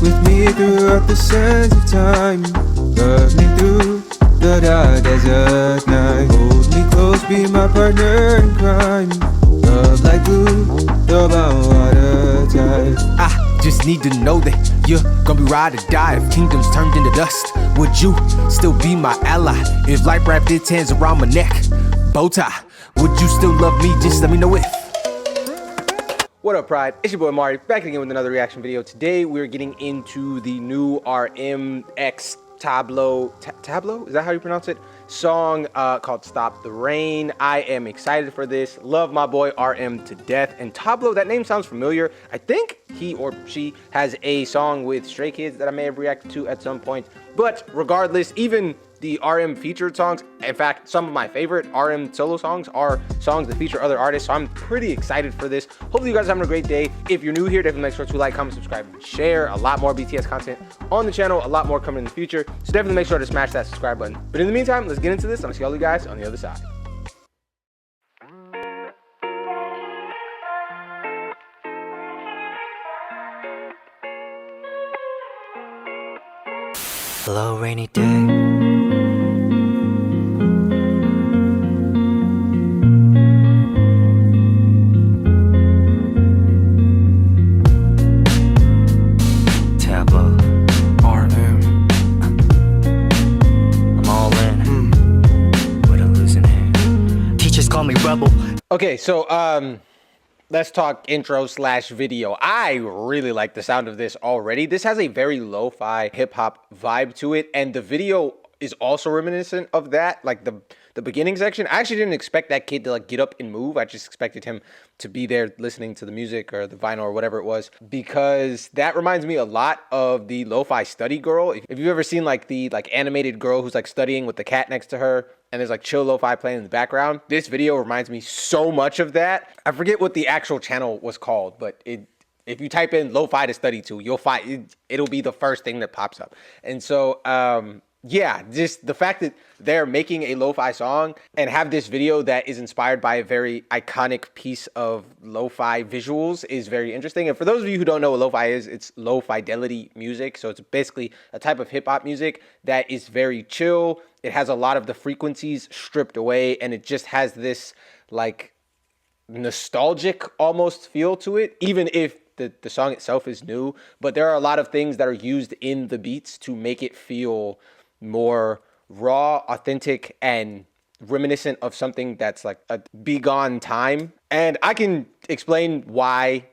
with me throughout the sands of time. Love me through the dark desert night. Hold me close, be my partner in crime. Love like glue, the water tide. I just need to know that you're gonna be ride or die. If kingdoms turned into dust, would you still be my ally? If life wrapped its hands around my neck, bow tie, would you still love me? Just let me know if. What up, Pride? It's your boy Amari, back again with another reaction video. Today we're getting into the new RMX Tablo, Tablo? Is that how you pronounce it? Song called Stop the Rain. I am excited for this. Love my boy RM to death. And Tablo, that name sounds familiar. I think he or she has a song with Stray Kids that I may have reacted to at some point. But regardless, even the RM featured songs, in fact, some of my favorite RM solo songs are songs that feature other artists, so I'm pretty excited for this. Hopefully you guys are having a great day. If you're new here, definitely make sure to like, comment, subscribe, and share. A lot more BTS content on the channel, a lot more coming in the future, so definitely make sure to smash that subscribe button. But in the meantime, let's get into this. I'm gonna see all you guys on the other side. Hello, rainy day. Tablo, RM. I'm all in, but I'm losing it. Teachers call me rebel. Okay, so let's talk intro slash video. I really like the sound of this already. This has a very lo-fi hip-hop vibe to it, and the video is also reminiscent of that, like the beginning section. I actually didn't expect that kid to like get up and move. I just expected him to be there listening to the music or the vinyl or whatever it was, because that reminds me a lot of the lo-fi study girl. If you've ever seen like the animated girl who's like studying with the cat next to her and there's like chill lo-fi playing in the background, this video reminds me so much of that. I forget what the actual channel was called, but if you type in lo-fi to study to, you'll find it'll be the first thing that pops up. And so yeah, just the fact that they're making a lo-fi song and have this video that is inspired by a very iconic piece of lo-fi visuals is very interesting. And for those of you who don't know what lo-fi is, it's low fidelity music. So it's basically a type of hip hop music that is very chill. It has a lot of the frequencies stripped away, and it just has this like nostalgic almost feel to it, even if the song itself is new. But there are a lot of things that are used in the beats to make it feel more raw, authentic, and reminiscent of something that's like a bygone time. And I can explain why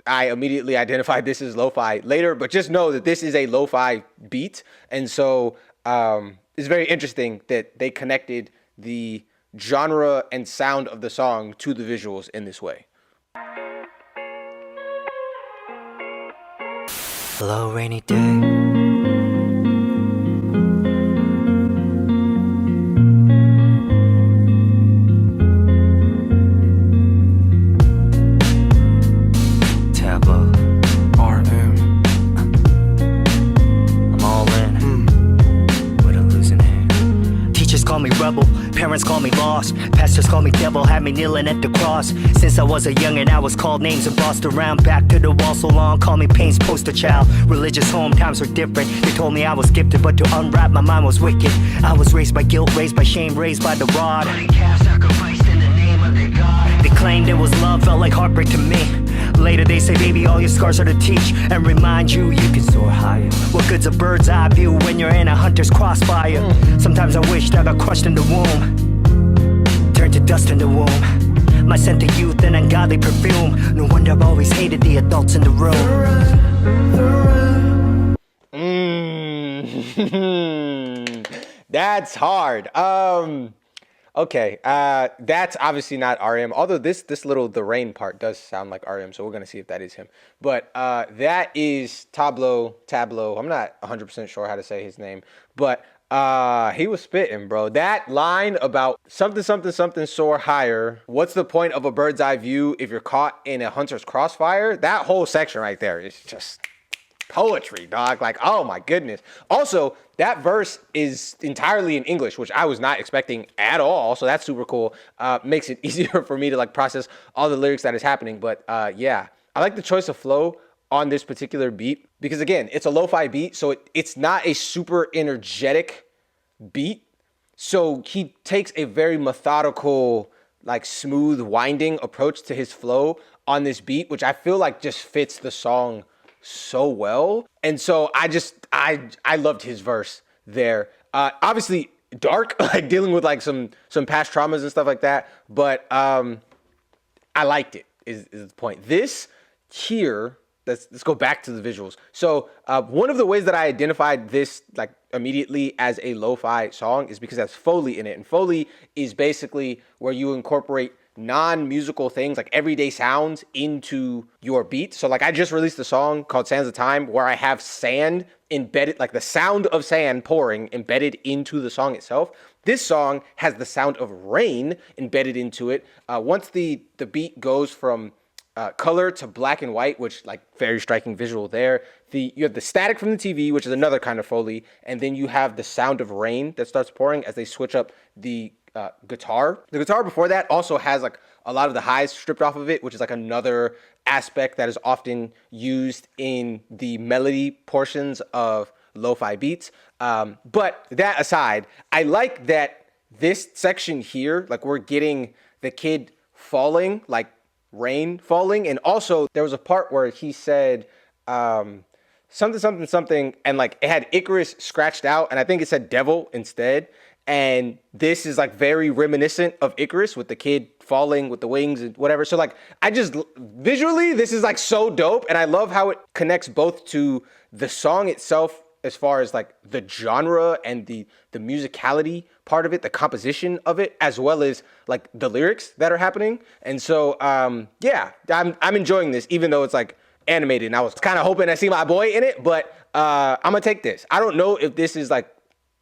I immediately identified this as lo-fi later, but just know that this is a lo-fi beat. And so it's very interesting that they connected the genre and sound of the song to the visuals in this way. Hello, rainy day. Call me rebel, parents call me lost, pastors call me devil, had me kneeling at the cross. Since I was a youngin', I was called names and bossed around. Back to the wall so long, call me pain's poster child. Religious home times were different. They told me I was gifted, but to unwrap my mind was wicked. I was raised by guilt, raised by shame, raised by the rod. Sacrificed in the name of their God. They claimed it was love, felt like heartbreak to me. Later they say, baby, all your scars are to teach and remind you you can soar higher. What good's a bird's eye view when you're in a hunter's crossfire? Sometimes I wished I got crushed in the womb, turned to dust in the womb. My scent of youth and ungodly perfume. No wonder I've always hated the adults in the room. That's hard. Okay, that's obviously not RM, although this little the rain part does sound like RM, so we're gonna see if that is him. But that is Tablo. I'm not 100% sure how to say his name, but he was spitting, bro. That line about something soar higher. What's the point of a bird's eye view if you're caught in a hunter's crossfire? That whole section right there is just poetry, dog. Like, oh my goodness. Also, that verse is entirely in English, which I was not expecting at all. So that's super cool. Makes it easier for me to like process all the lyrics that is happening. But yeah, I like the choice of flow on this particular beat because again, it's a lo-fi beat, so it's not a super energetic beat. So he takes a very methodical, like smooth winding approach to his flow on this beat, which I feel like just fits the song so well. And so I loved his verse there. Obviously dark, like dealing with like some past traumas and stuff like that. But I liked it is the point. This here, let's go back to the visuals. So one of the ways that I identified this like immediately as a lo-fi song is because it has Foley in it. And Foley is basically where you incorporate non-musical things like everyday sounds into your beat. So like I just released a song called Sands of Time where I have sand embedded, like the sound of sand pouring embedded into the song itself. This song has the sound of rain embedded into it. Once the beat goes from color to black and white, which like very striking visual there. You have the static from the TV, which is another kind of Foley, and then you have the sound of rain that starts pouring as they switch up the guitar. The guitar before that also has like a lot of the highs stripped off of it, which is like another aspect that is often used in the melody portions of lo-fi beats. But that aside, I like that this section here, like we're getting the kid falling, like rain falling, and also there was a part where he said something, and like it had Icarus scratched out, and I think it said devil instead. And this is like very reminiscent of Icarus with the kid falling with the wings and whatever. So like I just visually, this is like so dope, and I love how it connects both to the song itself as far as like the genre and the musicality part of it, the composition of it, as well as like the lyrics that are happening. And so yeah, I'm enjoying this, even though it's like animated, and I was kind of hoping I see my boy in it, but I'm gonna take this. I don't know if this is like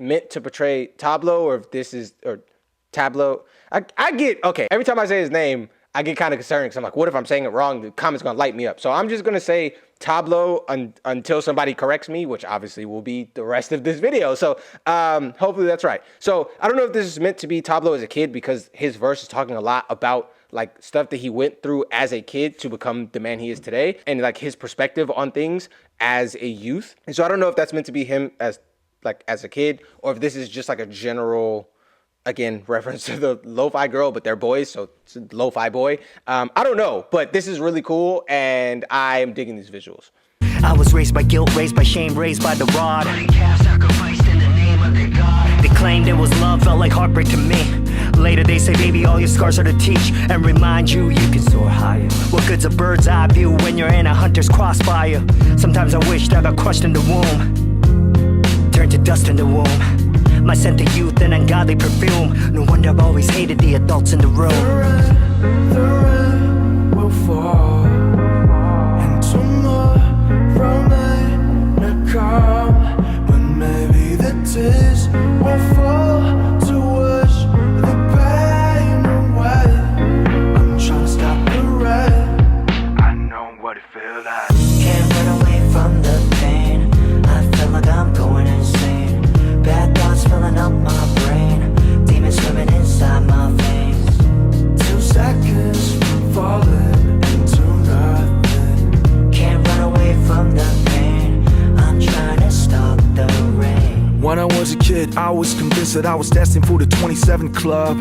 meant to portray Tablo or if this is, or Tablo. I get, okay, every time I say his name, I get kind of concerned because I'm like, what if I'm saying it wrong? The comments gonna light me up. So I'm just gonna say Tablo until somebody corrects me, which obviously will be the rest of this video. So hopefully that's right. So I don't know if this is meant to be Tablo as a kid, because his verse is talking a lot about like stuff that he went through as a kid to become the man he is today, and like his perspective on things as a youth. And so I don't know if that's meant to be him as a kid, or if this is just like a general, again, reference to the lo-fi girl, but they're boys, so it's a lo-fi boy. I don't know, but this is really cool, and I'm digging these visuals. I was raised by guilt, raised by shame, raised by the rod. Sacrificed in the name of their God. They claimed it was love, felt like heartbreak to me. Later they say, baby, all your scars are to teach and remind you you can soar higher. What good's a bird's eye view when you're in a hunter's crossfire? Sometimes I wish that I got crushed in the womb, turned to dust in the womb. My scent of youth and ungodly perfume. No wonder I've always hated the adults in the room. The rain will fall, and tomorrow may not come, but maybe the tears will fall to wash the pain away. I'm trying to stop the rain. I know what it feels like. Can't run away from the pain. I feel like I'm going insane. Bad thoughts filling up my brain. Demons swimming inside my veins. 2 seconds from falling into nothing. Can't run away from the pain. I'm trying to stop the rain. When I was a kid, I was convinced that I was destined for the 27 club.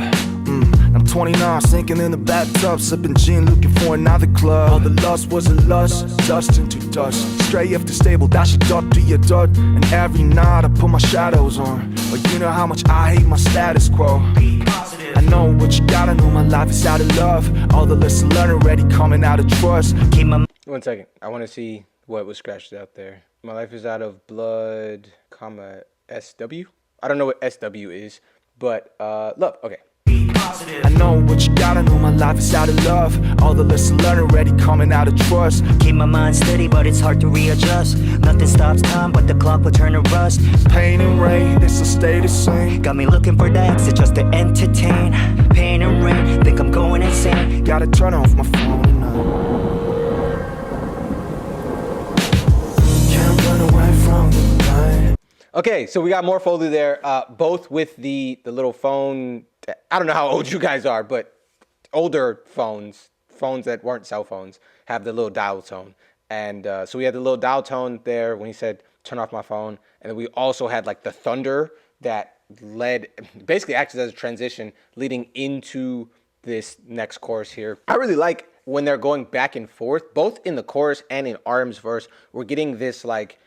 I'm 29, sinking in the bathtub, sipping gin, looking for another club. All the lust was a lust, dust into dust. Stray after stable, dashing dot to your dot. And every night I put my shadows on. But you know how much I hate my status quo. I know what you gotta know, my life is out of love. All the lessons learned already coming out of trust. Keep my 1 second, I want to see what was scratched out there. My life is out of blood, comma, SW? I don't know what SW is, but love, okay. I know what you gotta know, my life is out of love. All the lessons learned already coming out of trust. Keep my mind steady, but it's hard to readjust. Nothing stops time, but the clock will turn to rust. Pain and rain, this'll stay the same. Got me looking for the exit just to entertain. Pain and rain, think I'm going insane. Gotta turn off my phone tonight. Can't run away from the pain. Okay, so we got more Foley there, both with the little phone. I don't know how old you guys are, but older phones that weren't cell phones, have the little dial tone. And so we had the little dial tone there when he said, turn off my phone. And then we also had like the thunder that basically acted as a transition leading into this next chorus here. I really like when they're going back and forth, both in the chorus and in RM's verse. We're getting this like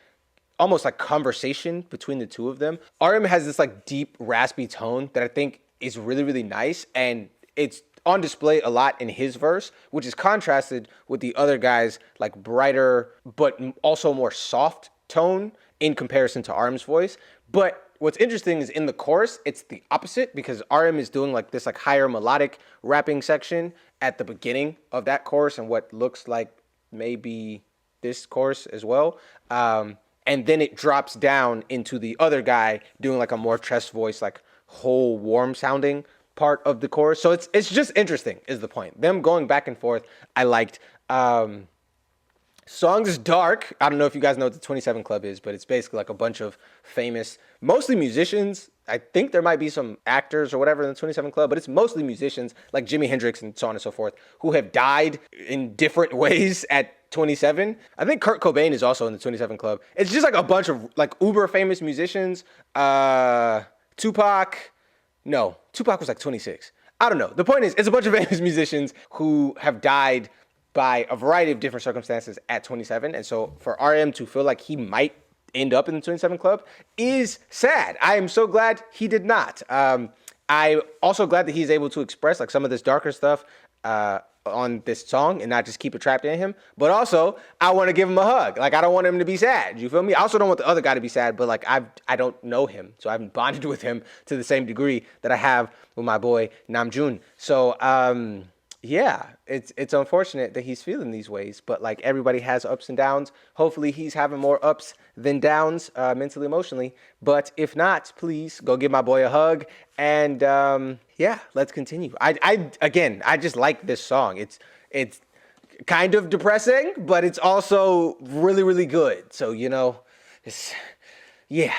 almost like conversation between the two of them. RM has this like deep raspy tone that I think is really, really nice. And it's on display a lot in his verse, which is contrasted with the other guy's like brighter, but also more soft tone in comparison to RM's voice. But what's interesting is in the chorus, it's the opposite because RM is doing like this like higher melodic rapping section at the beginning of that chorus and what looks like maybe this chorus as well. And then it drops down into the other guy doing like a more chest voice, like whole warm sounding part of the chorus. So it's just interesting is the point. Them going back and forth, I liked. Song is dark. I don't know if you guys know what the 27 Club is, but it's basically like a bunch of famous, mostly musicians. I think there might be some actors or whatever in the 27 Club, but it's mostly musicians like Jimi Hendrix and so on and so forth who have died in different ways at 27. I think Kurt Cobain is also in the 27 Club. It's just like a bunch of like uber famous musicians. Tupac was like 26. I don't know. The point is, it's a bunch of famous musicians who have died by a variety of different circumstances at 27. And so for RM to feel like he might end up in the 27 Club is sad. I am so glad he did not. I'm also glad that he's able to express like some of this darker stuff on this song and not just keep it trapped in him. But also, I want to give him a hug. Like, I don't want him to be sad. You feel me? I also don't want the other guy to be sad, but like I don't know him. So I haven't bonded with him to the same degree that I have with my boy Namjoon. So yeah, it's unfortunate that he's feeling these ways, but like everybody has ups and downs. Hopefully he's having more ups than downs mentally, emotionally. But if not, please go give my boy a hug. And yeah, let's continue. I just like this song. It's kind of depressing, but it's also really, really good. So, you know, yeah.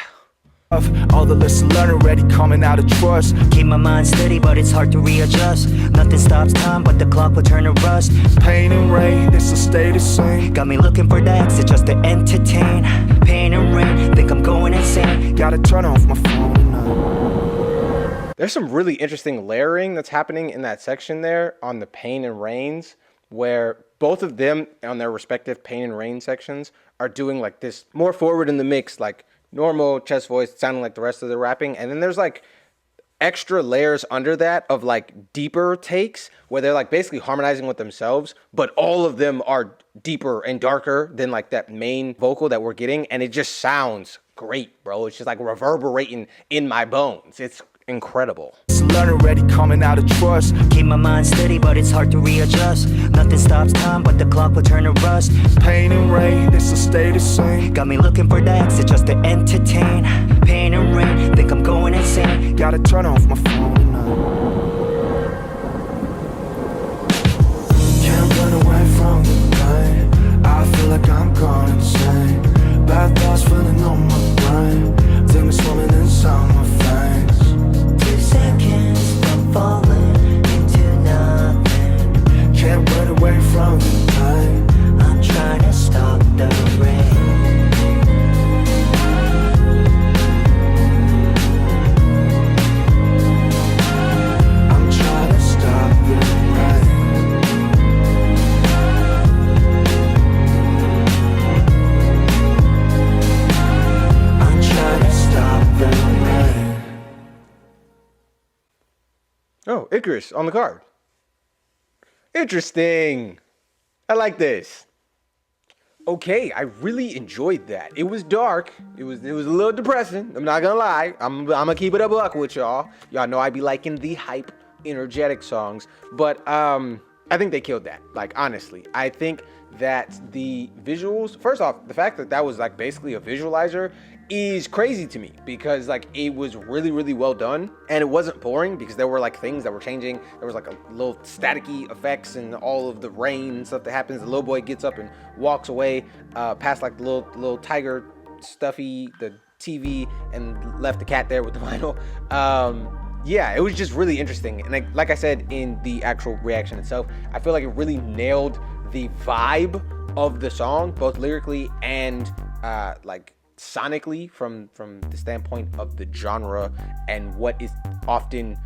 All the lessons learned already coming out of trust. Keep my mind steady, but it's hard to readjust. Nothing stops time, but the clock will turn to rust. Pain and rain, this'll stay the same. Got me looking for the exit just to entertain. Pain and rain, think I'm going insane. Gotta turn off my phone now. There's some really interesting layering that's happening in that section there on the pain and rains, where both of them on their respective pain and rain sections are doing like this more forward in the mix, like normal chest voice sounding like the rest of the rapping. And then there's like extra layers under that of like deeper takes where they're like basically harmonizing with themselves, but all of them are deeper and darker than like that main vocal that we're getting. And it just sounds great, bro. It's just like reverberating in my bones. It's incredible. Learn already coming out of trust. Keep my mind steady, but it's hard to readjust. Nothing stops time, but the clock will turn to rust. Pain and rain, this'll stay the same. Got me looking for the exit just to entertain. Pain and rain, think I'm going insane. Gotta turn off my phone now. Can't run away from the pain. I feel like I'm gone insane. Bad thoughts filling on my brain. Demons swimming inside my veins. 2 seconds, I'm falling into nothing. Can't run away from the pain. I'm trying to stop the rain. I'm trying to stop the rain. I'm trying to stop the rain. Oh, Icarus on the card. Interesting. I like this. Okay, I really enjoyed that. It was dark. It was a little depressing. I'm not gonna lie. I'm gonna keep it a buck with y'all. Y'all know I be liking the hype, energetic songs. But I think they killed that. Like, honestly, I think that the visuals, first off, the fact that that was like basically a visualizer is crazy to me because like it was really, really well done and it wasn't boring because there were like things that were changing. There was like a little staticky effects and all of the rain and stuff that happens. The little boy gets up and walks away past like the little tiger stuffy, the TV, and left the cat there with the vinyl. Yeah, it was just really interesting. And like I said in the actual reaction itself, I feel like it really nailed the vibe of the song, both lyrically and like sonically, from the standpoint of the genre and what is often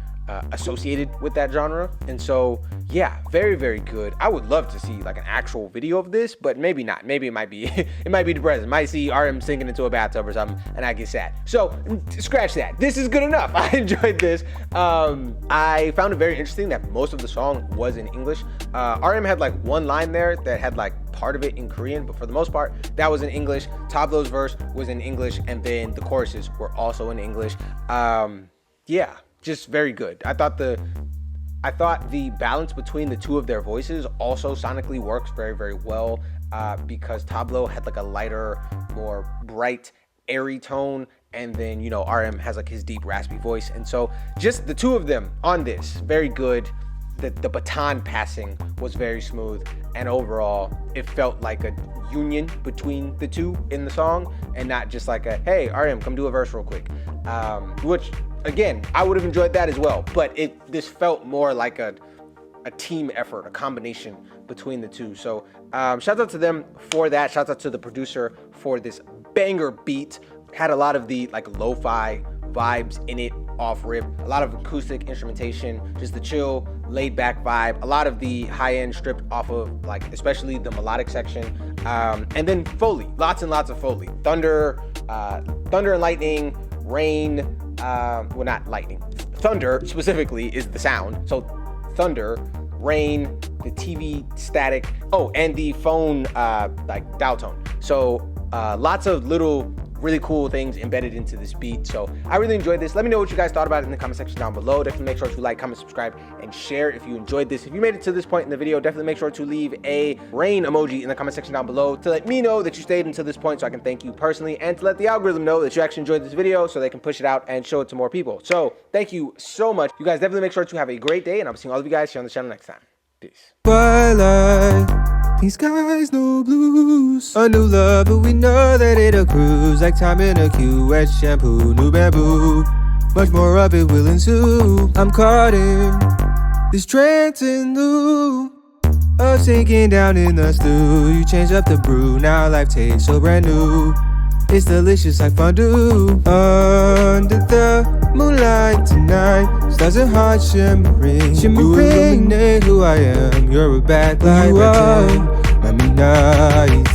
associated with that genre. And so yeah, very, very good. I would love to see like an actual video of this, but maybe not. Maybe it might be it might be depressing. Might see RM sinking into a bathtub or something and I get sad. So scratch that. This is good enough. I enjoyed this. I found it very interesting that most of the song was in English. RM had like one line there that had like part of it in Korean, but for the most part that was in English. Tablo's verse was in English, and then the choruses were also in English. Yeah, just very good. I thought the balance between the two of their voices also sonically works very, very well, because Tablo had like a lighter, more bright, airy tone, and then, you know, RM has like his deep raspy voice. And so just the two of them on this, very good. The baton passing was very smooth, and overall it felt like a union between the two in the song, and not just like a, hey RM, come do a verse real quick, which again, I would have enjoyed that as well, but this felt more like a team effort, a combination between the two. So shout out to them for that. Shout out to the producer for this banger beat. Had a lot of the like lo-fi vibes in it off rip, a lot of acoustic instrumentation, just the chill, laid back vibe, a lot of the high end stripped off of like especially the melodic section, and then Foley, lots and lots of Foley, thunder and lightning, rain, well, not lightning, thunder specifically is the sound, so thunder, rain, the TV static, oh, and the phone like dial tone. So lots of little really cool things embedded into this beat. So I really enjoyed this. Let me know what you guys thought about it in the comment section down below. Definitely make sure to like, comment, subscribe, and share if you enjoyed this. If you made it to this point in the video, definitely make sure to leave a rain emoji in the comment section down below to let me know that you stayed until this point so I can thank you personally, and to let the algorithm know that you actually enjoyed this video so they can push it out and show it to more people. So thank you so much. You guys definitely make sure to have a great day, and I'll see all of you guys here on the channel next time. Peace. Twilight, pink skies, no blues. A new love, but we know that it'll cruise like time in a queue. Wet shampoo, new bamboo. Much more of it will ensue. I'm caught in this trance in lieu of sinking down in the stew. You change up the brew, now life tastes so brand new. It's delicious like fondue. Under the moonlight tonight, stars and hearts shimmering. You illuminate who I am. You're a backlight, my midnight.